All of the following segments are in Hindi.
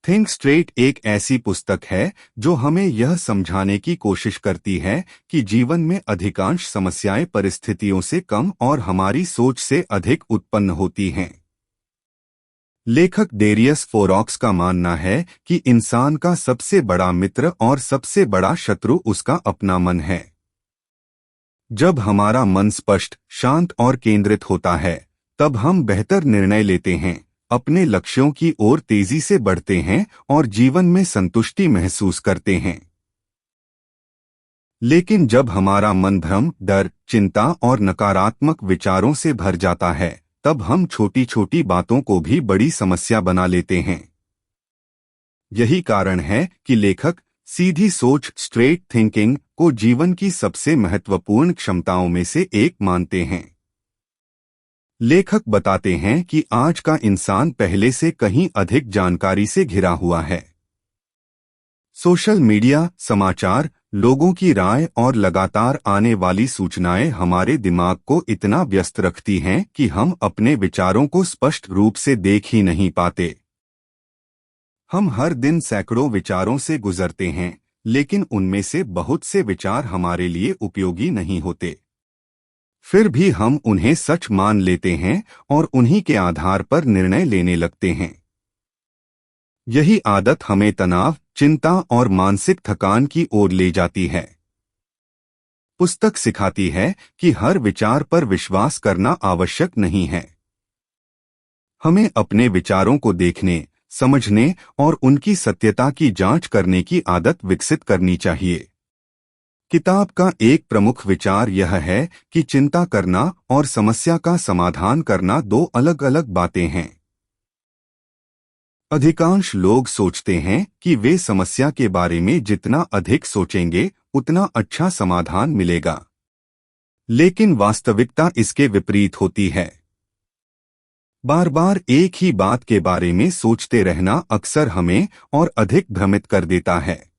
थिंक स्ट्रेट एक ऐसी पुस्तक है जो हमें यह समझाने की कोशिश करती है कि जीवन में अधिकांश समस्याएं परिस्थितियों से कम और हमारी सोच से अधिक उत्पन्न होती हैं। लेखक डेरियस फोरॉक्स का मानना है कि इंसान का सबसे बड़ा मित्र और सबसे बड़ा शत्रु उसका अपना मन है। जब हमारा मन स्पष्ट, शांत और केंद्रित होता है, तब हम बेहतर निर्णय लेते हैं, अपने लक्ष्यों की ओर तेजी से बढ़ते हैं और जीवन में संतुष्टि महसूस करते हैं। लेकिन जब हमारा मन भ्रम, डर, चिंता और नकारात्मक विचारों से भर जाता है, तब हम छोटी छोटी बातों को भी बड़ी समस्या बना लेते हैं। यही कारण है कि लेखक सीधी सोच, स्ट्रेट थिंकिंग को जीवन की सबसे महत्वपूर्ण क्षमताओं में से एक मानते हैं। लेखक बताते हैं कि आज का इंसान पहले से कहीं अधिक जानकारी से घिरा हुआ है। सोशल मीडिया, समाचार, लोगों की राय और लगातार आने वाली सूचनाएं हमारे दिमाग को इतना व्यस्त रखती हैं कि हम अपने विचारों को स्पष्ट रूप से देख ही नहीं पाते। हम हर दिन सैकड़ों विचारों से गुजरते हैं, लेकिन उनमें से बहुत से विचार हमारे लिए उपयोगी नहीं होते। फिर भी हम उन्हें सच मान लेते हैं और उन्हीं के आधार पर निर्णय लेने लगते हैं। यही आदत हमें तनाव, चिंता और मानसिक थकान की ओर ले जाती है। पुस्तक सिखाती है कि हर विचार पर विश्वास करना आवश्यक नहीं है। हमें अपने विचारों को देखने, समझने और उनकी सत्यता की जांच करने की आदत विकसित करनी चाहिए। किताब का एक प्रमुख विचार यह है कि चिंता करना और समस्या का समाधान करना दो अलग अलग बातें हैं। अधिकांश लोग सोचते हैं कि वे समस्या के बारे में जितना अधिक सोचेंगे, उतना अच्छा समाधान मिलेगा। लेकिन वास्तविकता इसके विपरीत होती है। बार बार एक ही बात के बारे में सोचते रहना अक्सर हमें और अधिक भ्रमित कर देता है।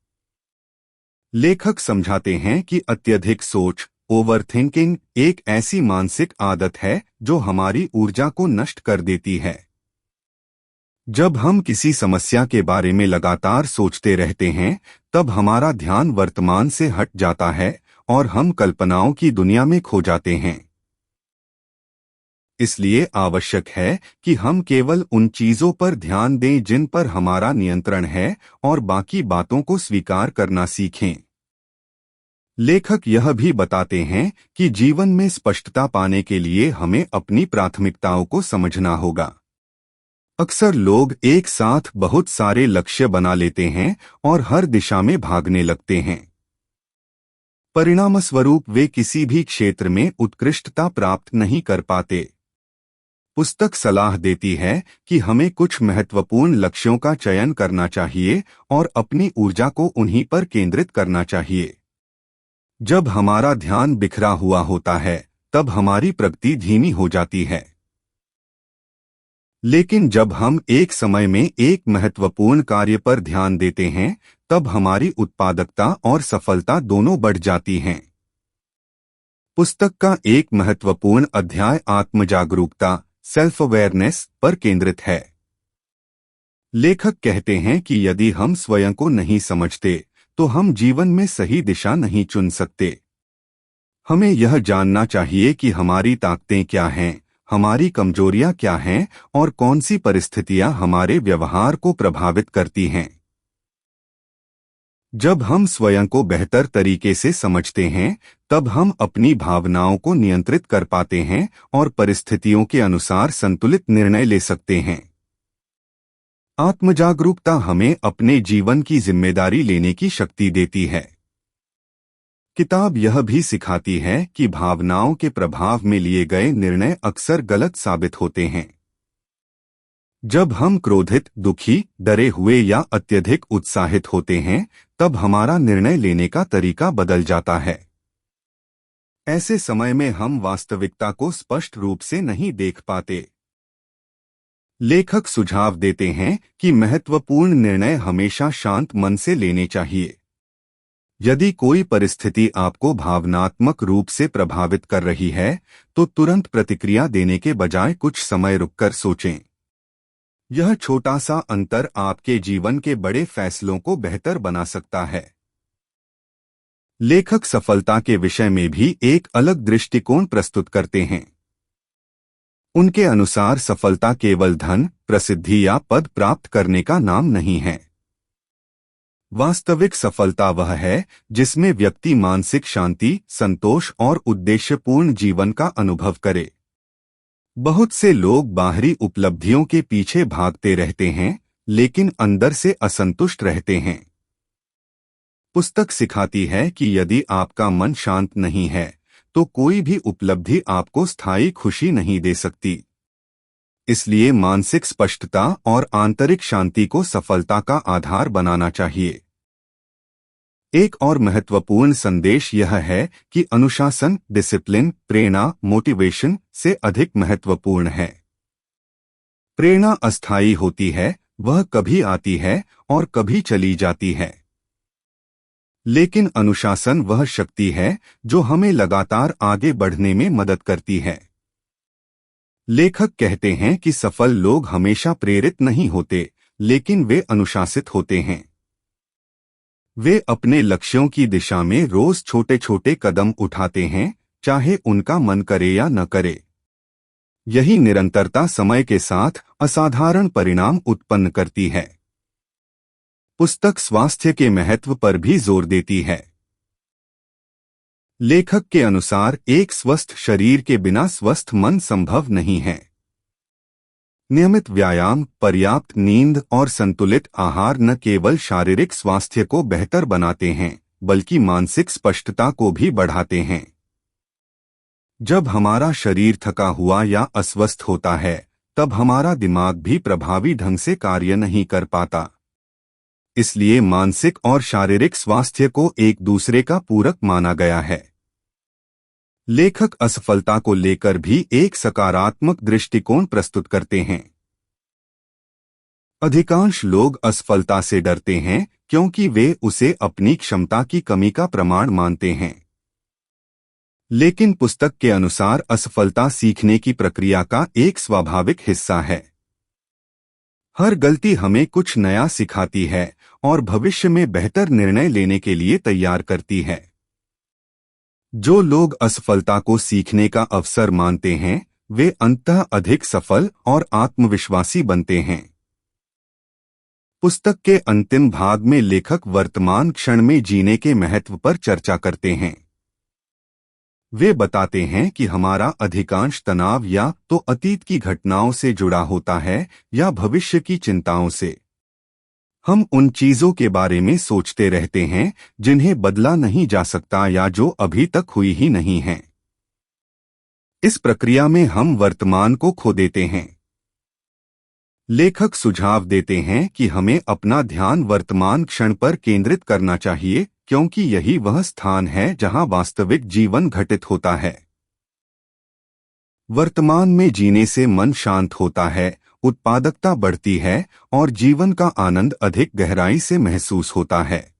लेखक समझाते हैं कि अत्यधिक सोच, ओवरथिंकिंग, एक ऐसी मानसिक आदत है जो हमारी ऊर्जा को नष्ट कर देती है। जब हम किसी समस्या के बारे में लगातार सोचते रहते हैं, तब हमारा ध्यान वर्तमान से हट जाता है और हम कल्पनाओं की दुनिया में खो जाते हैं। इसलिए आवश्यक है कि हम केवल उन चीजों पर ध्यान दें जिन पर हमारा नियंत्रण है और बाकी बातों को स्वीकार करना सीखें। लेखक यह भी बताते हैं कि जीवन में स्पष्टता पाने के लिए हमें अपनी प्राथमिकताओं को समझना होगा। अक्सर लोग एक साथ बहुत सारे लक्ष्य बना लेते हैं और हर दिशा में भागने लगते हैं। परिणामस्वरूप वे किसी भी क्षेत्र में उत्कृष्टता प्राप्त नहीं कर पाते। पुस्तक सलाह देती है कि हमें कुछ महत्वपूर्ण लक्ष्यों का चयन करना चाहिए और अपनी ऊर्जा को उन्हीं पर केंद्रित करना चाहिए। जब हमारा ध्यान बिखरा हुआ होता है, तब हमारी प्रगति धीमी हो जाती है। लेकिन जब हम एक समय में एक महत्वपूर्ण कार्य पर ध्यान देते हैं, तब हमारी उत्पादकता और सफलता दोनों बढ़ जाती हैं। पुस्तक का एक महत्वपूर्ण अध्याय आत्मजागरूकता, सेल्फ अवेयरनेस पर केंद्रित है। लेखक कहते हैं कि यदि हम स्वयं को नहीं समझते, तो हम जीवन में सही दिशा नहीं चुन सकते। हमें यह जानना चाहिए कि हमारी ताकतें क्या हैं, हमारी कमजोरियां क्या हैं और कौन सी परिस्थितियां हमारे व्यवहार को प्रभावित करती हैं। जब हम स्वयं को बेहतर तरीके से समझते हैं, तब हम अपनी भावनाओं को नियंत्रित कर पाते हैं और परिस्थितियों के अनुसार संतुलित निर्णय ले सकते हैं। आत्मजागरूकता हमें अपने जीवन की जिम्मेदारी लेने की शक्ति देती है। किताब यह भी सिखाती है कि भावनाओं के प्रभाव में लिए गए निर्णय अक्सर गलत साबित होते हैं। जब हम क्रोधित, दुखी, डरे हुए या अत्यधिक उत्साहित होते हैं, तब हमारा निर्णय लेने का तरीका बदल जाता है। ऐसे समय में हम वास्तविकता को स्पष्ट रूप से नहीं देख पाते। लेखक सुझाव देते हैं कि महत्वपूर्ण निर्णय हमेशा शांत मन से लेने चाहिए। यदि कोई परिस्थिति आपको भावनात्मक रूप से प्रभावित कर रही है, तो तुरंत प्रतिक्रिया देने के बजाय कुछ समय रुककर सोचें। यह छोटा सा अंतर आपके जीवन के बड़े फैसलों को बेहतर बना सकता है। लेखक सफलता के विषय में भी एक अलग दृष्टिकोण प्रस्तुत करते हैं। उनके अनुसार सफलता केवल धन, प्रसिद्धि या पद प्राप्त करने का नाम नहीं है। वास्तविक सफलता वह है जिसमें व्यक्ति मानसिक शांति, संतोष और उद्देश्यपूर्ण जीवन का अनुभव करे। बहुत से लोग बाहरी उपलब्धियों के पीछे भागते रहते हैं, लेकिन अंदर से असंतुष्ट रहते हैं। पुस्तक सिखाती है कि यदि आपका मन शांत नहीं है, तो कोई भी उपलब्धि आपको स्थायी खुशी नहीं दे सकती। इसलिए मानसिक स्पष्टता और आंतरिक शांति को सफलता का आधार बनाना चाहिए। एक और महत्वपूर्ण संदेश यह है कि अनुशासन, डिसिप्लिन, प्रेरणा, मोटिवेशन से अधिक महत्वपूर्ण है। प्रेरणा अस्थायी होती है, वह कभी आती है और कभी चली जाती है। लेकिन अनुशासन वह शक्ति है जो हमें लगातार आगे बढ़ने में मदद करती है। लेखक कहते हैं कि सफल लोग हमेशा प्रेरित नहीं होते, लेकिन वे अनुशासित होते हैं। वे अपने लक्ष्यों की दिशा में रोज छोटे छोटे कदम उठाते हैं, चाहे उनका मन करे या न करे। यही निरंतरता समय के साथ असाधारण परिणाम उत्पन्न करती है। पुस्तक स्वास्थ्य के महत्व पर भी जोर देती है। लेखक के अनुसार एक स्वस्थ शरीर के बिना स्वस्थ मन संभव नहीं है। नियमित व्यायाम, पर्याप्त नींद और संतुलित आहार न केवल शारीरिक स्वास्थ्य को बेहतर बनाते हैं, बल्कि मानसिक स्पष्टता को भी बढ़ाते हैं। जब हमारा शरीर थका हुआ या अस्वस्थ होता है, तब हमारा दिमाग भी प्रभावी ढंग से कार्य नहीं कर पाता। इसलिए मानसिक और शारीरिक स्वास्थ्य को एक दूसरे का पूरक माना गया है। लेखक असफलता को लेकर भी एक सकारात्मक दृष्टिकोण प्रस्तुत करते हैं। अधिकांश लोग असफलता से डरते हैं क्योंकि वे उसे अपनी क्षमता की कमी का प्रमाण मानते हैं। लेकिन पुस्तक के अनुसार असफलता सीखने की प्रक्रिया का एक स्वाभाविक हिस्सा है। हर गलती हमें कुछ नया सिखाती है और भविष्य में बेहतर निर्णय लेने के लिए तैयार करती है। जो लोग असफलता को सीखने का अवसर मानते हैं, वे अंततः अधिक सफल और आत्मविश्वासी बनते हैं। पुस्तक के अंतिम भाग में लेखक वर्तमान क्षण में जीने के महत्व पर चर्चा करते हैं। वे बताते हैं कि हमारा अधिकांश तनाव या तो अतीत की घटनाओं से जुड़ा होता है या भविष्य की चिंताओं से। हम उन चीजों के बारे में सोचते रहते हैं जिन्हें बदला नहीं जा सकता या जो अभी तक हुई ही नहीं हैं। इस प्रक्रिया में हम वर्तमान को खो देते हैं। लेखक सुझाव देते हैं कि हमें अपना ध्यान वर्तमान क्षण पर केंद्रित करना चाहिए, क्योंकि यही वह स्थान है जहां वास्तविक जीवन घटित होता है। वर्तमान में जीने से मन शांत होता है, उत्पादकता बढ़ती है और जीवन का आनंद अधिक गहराई से महसूस होता है।